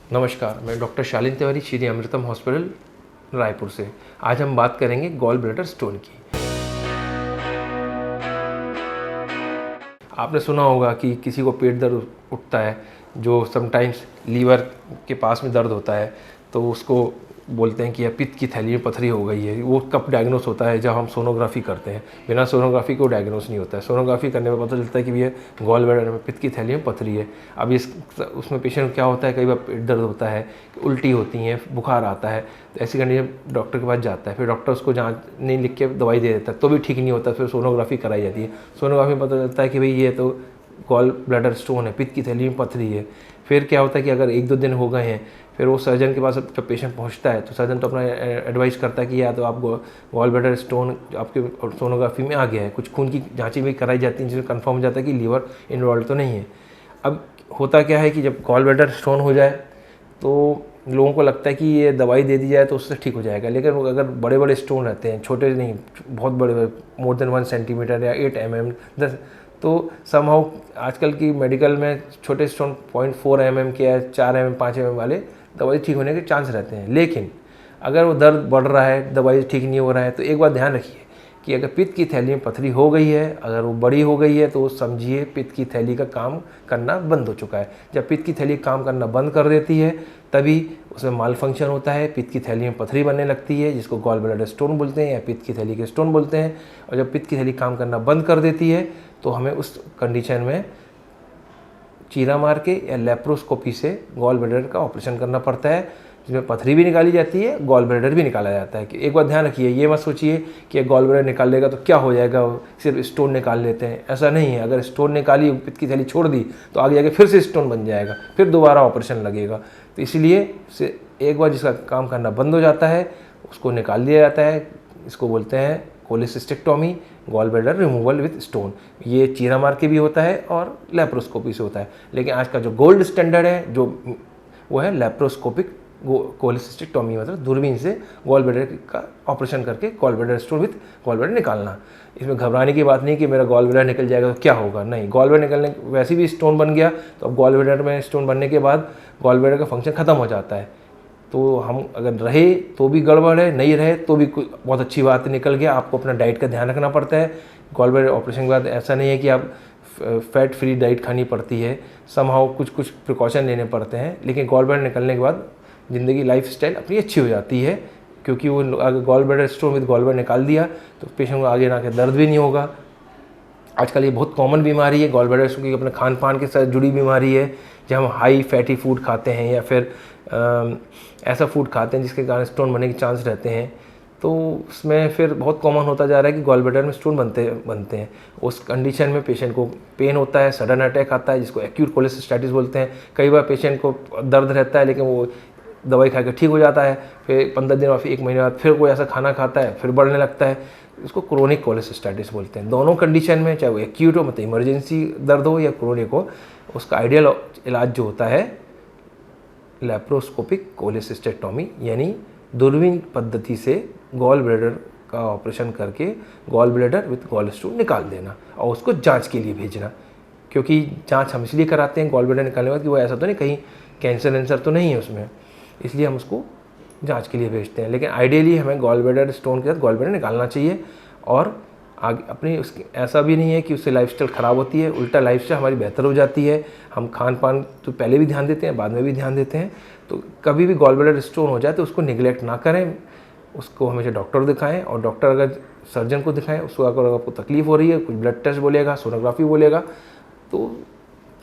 नमस्कार, मैं डॉक्टर शालीन तिवारी, श्री अमृतम हॉस्पिटल रायपुर से। आज हम बात करेंगे गॉल ब्लैडर स्टोन की। आपने सुना होगा कि किसी को पेट दर्द उठता है, जो समटाइम्स लीवर के पास में दर्द होता है, तो उसको बोलते हैं कि यह पित्त की थैली में पथरी हो गई है। वो कब डायग्नोस होता है? जब हम सोनोग्राफी करते हैं। बिना सोनोग्राफी को डायग्नोस नहीं होता है। सोनोग्राफी करने में पता चलता है कि ये गॉल ब्लैडर में पित्त की थैली में पथरी है। अब उसमें पेशेंट को क्या होता है, कई बार पेट दर्द होता है, उल्टी होती हैं, बुखार आता है, तो ऐसी कंडीशन डॉक्टर के पास जाता है। फिर डॉक्टर उसको जाँच नहीं लिख के दवाई दे देता है, तो भी ठीक नहीं होता। फिर सोनोग्राफी कराई जाती है। सोनोग्राफी में पता चलता है कि भाई ये तो गॉल ब्लैडर स्टोन है, पित्त की थैली में पथरी है। फिर क्या होता है कि अगर 1-2 दिन हो गए हैं, फिर वो सर्जन के पास जब पेशेंट पहुंचता है, तो सर्जन तो अपना एडवाइस करता है कि या तो आप गॉल ब्लैडर स्टोन आपके सोनोग्राफी में आ गया है, कुछ खून की जांचें भी कराई जाती हैं जिसमें कंफर्म हो जाता है कि लीवर इन्वॉल्व तो नहीं है। अब होता क्या है कि जब गॉल ब्लैडर स्टोन हो जाए तो लोगों को लगता है कि ये दवाई दे दी जाए तो उससे ठीक हो जाएगा, लेकिन अगर बड़े बड़े स्टोन रहते हैं, छोटे नहीं, बहुत बड़े, मोर देन 1 सेंटीमीटर या 8 mm, 10, तो समहाउ आजकल की मेडिकल में छोटे स्टोन 0.4 mm के या 4 mm 5 mm वाले दवाई ठीक होने के चांस रहते हैं। लेकिन अगर वो दर्द बढ़ रहा है, दवाई ठीक नहीं हो रहा है, तो एक बात ध्यान रखिए कि अगर पित्त की थैली में पथरी हो गई है, अगर वो बड़ी हो गई है, तो समझिए पित्त की थैली का काम करना बंद हो चुका है। जब पित्त की थैली काम करना बंद कर देती है, तभी उसमें माल फंक्शन होता है, पित्त की थैली में पथरी बनने लगती है, जिसको गॉल ब्लैडर स्टोन बोलते हैं या पित्त की थैली के स्टोन बोलते हैं। और जब पित्त की थैली काम करना बंद कर देती है, तो हमें उस कंडीशन में चीरा मार के या लेप्रोस्कोपी से गॉल ब्लैडर का ऑपरेशन करना पड़ता है, जिसमें पथरी भी निकाली जाती है, गॉल ब्लैडर भी निकाला जाता है। कि एक बात ध्यान रखिए, ये मत सोचिए कि गॉल ब्लैडर निकाल लेगा तो क्या हो जाएगा, सिर्फ स्टोन निकाल लेते हैं, ऐसा नहीं है। अगर स्टोन निकाली, पित्त की थैली छोड़ दी, तो आगे जाके फिर से स्टोन बन जाएगा, फिर दोबारा ऑपरेशन लगेगा। तो इसलिए एक बार जिसका काम करना बंद हो जाता है, उसको निकाल दिया जाता है। इसको बोलते हैं cholecystectomy, gall bladder removal with stone. ये चीरा मार के भी होता है और लेप्रोस्कोपी से होता है। लेकिन आज का जो गोल्ड स्टैंडर्ड है, जो वो है लेप्रोस्कोपिक कोलेसिस्टेक्टोमी, मतलब दूरबीन से गॉल ब्लैडर का ऑपरेशन करके gall bladder stone with gall bladder निकालना। इसमें घबराने की बात नहीं कि मेरा गॉल ब्लैडर निकल जाएगा तो क्या होगा, नहीं। गॉल ब्लैडर निकलने वैसे भी स्टोन बन गया, तो अब गॉल ब्लैडर में स्टोन बनने के बाद गॉल ब्लैडर का फंक्शन खत्म हो जाता है। तो हम अगर रहे तो भी गड़बड़ है, नहीं रहे तो भी बहुत अच्छी बात निकल गया। आपको अपना डाइट का ध्यान रखना पड़ता है। गॉल ब्लैडर ऑपरेशन के बाद ऐसा नहीं है कि आप फैट फ्री डाइट खानी पड़ती है, समहाउ कुछ प्रिकॉशन लेने पड़ते हैं। लेकिन गॉल ब्लैडर निकलने के बाद ज़िंदगी लाइफस्टाइल अपनी अच्छी हो जाती है, क्योंकि वो अगर gall bladder stone with gall bladder निकाल दिया तो पेशेंट को आगे ना के दर्द भी नहीं होगा। आजकल ये बहुत कॉमन बीमारी है गॉल ब्लैडर स्टोन की, अपने खान पान के साथ जुड़ी बीमारी है। जब हम हाई फैटी फूड खाते हैं या फिर ऐसा फूड खाते हैं जिसके कारण स्टोन बनने के चांस रहते हैं, तो उसमें फिर बहुत कॉमन होता जा रहा है कि गॉल ब्लैडर में स्टोन बनते हैं। उस कंडीशन में पेशेंट को पेन होता है, सडन अटैक आता है, जिसको एक्यूट कोलेसिस्टाइटिस बोलते हैं। कई बार पेशेंट को दर्द रहता है, लेकिन वो दवाई खा के ठीक हो जाता है, फिर 15 दिन बाद, फिर 1 महीने बाद फिर कोई ऐसा खाना खाता है, फिर बढ़ने लगता है। इसको क्रोनिक कोलेसिस्टाइटिस बोलते हैं। दोनों कंडीशन में, चाहे वो एक्यूट हो, मतलब इमरजेंसी दर्द हो, या क्रोनिक हो, उसका आइडियल इलाज जो होता है लेप्रोस्कोपिक कोलेसिस्टेक्टोमी, यानी दूरबीन पद्धति से गॉल ब्लैडर का ऑपरेशन करके gall bladder with gall stone निकाल देना और उसको जांच के लिए भेजना। क्योंकि जांच हम इसलिए कराते हैं गॉल ब्लैडर निकालने के बाद कि वो ऐसा तो नहीं कहीं कैंसर वेंसर तो नहीं है उसमें, इसलिए हम उसको जांच के लिए भेजते हैं। लेकिन आइडियली हमें गॉल ब्लैडर स्टोन के साथ गॉल ब्लैडर निकालना चाहिए। और आगे अपनी उसकी ऐसा भी नहीं है कि उससे लाइफस्टाइल ख़राब होती है, उल्टा लाइफस्टाइल हमारी बेहतर हो जाती है। हम खान पान तो पहले भी ध्यान देते हैं, बाद में भी ध्यान देते हैं। तो कभी भी गॉल ब्लैडर स्टोन हो जाए तो उसको निगलेक्ट ना करें, उसको हमेशा डॉक्टर दिखाएं। और डॉक्टर अगर सर्जन को दिखाएं, उसको अगर आपको तकलीफ़ हो रही है, कुछ ब्लड टेस्ट बोलेगा, सोनोग्राफी बोलेगा, तो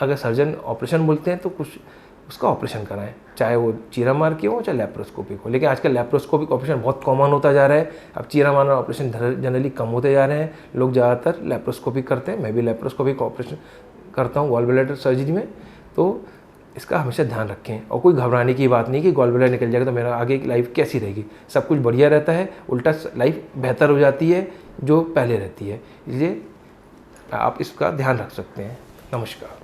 अगर सर्जन ऑपरेशन बोलते हैं तो कुछ उसका ऑपरेशन कराएं, चाहे वो चीरा मार के हो चाहे लेप्रोस्कोपिक हो। लेकिन आजकल लेप्रोस्कोपिक ऑपरेशन बहुत कॉमन होता जा रहा है। अब चीरा मारना ऑपरेशन जनरली कम होते जा रहे हैं, लोग ज़्यादातर लेप्रोस्कोपिक करते हैं। मैं भी लेप्रोस्कोपिक ऑपरेशन करता हूँ गॉल ब्लैडर सर्जरी में। तो इसका हमेशा ध्यान रखें और कोई घबराने की बात नहीं कि गॉल ब्लैडर निकल जाएगा तो मेरा आगे की लाइफ कैसी रहेगी। सब कुछ बढ़िया रहता है, उल्टा लाइफ बेहतर हो जाती है जो पहले रहती है। इसलिए आप इसका ध्यान रख सकते हैं। नमस्कार।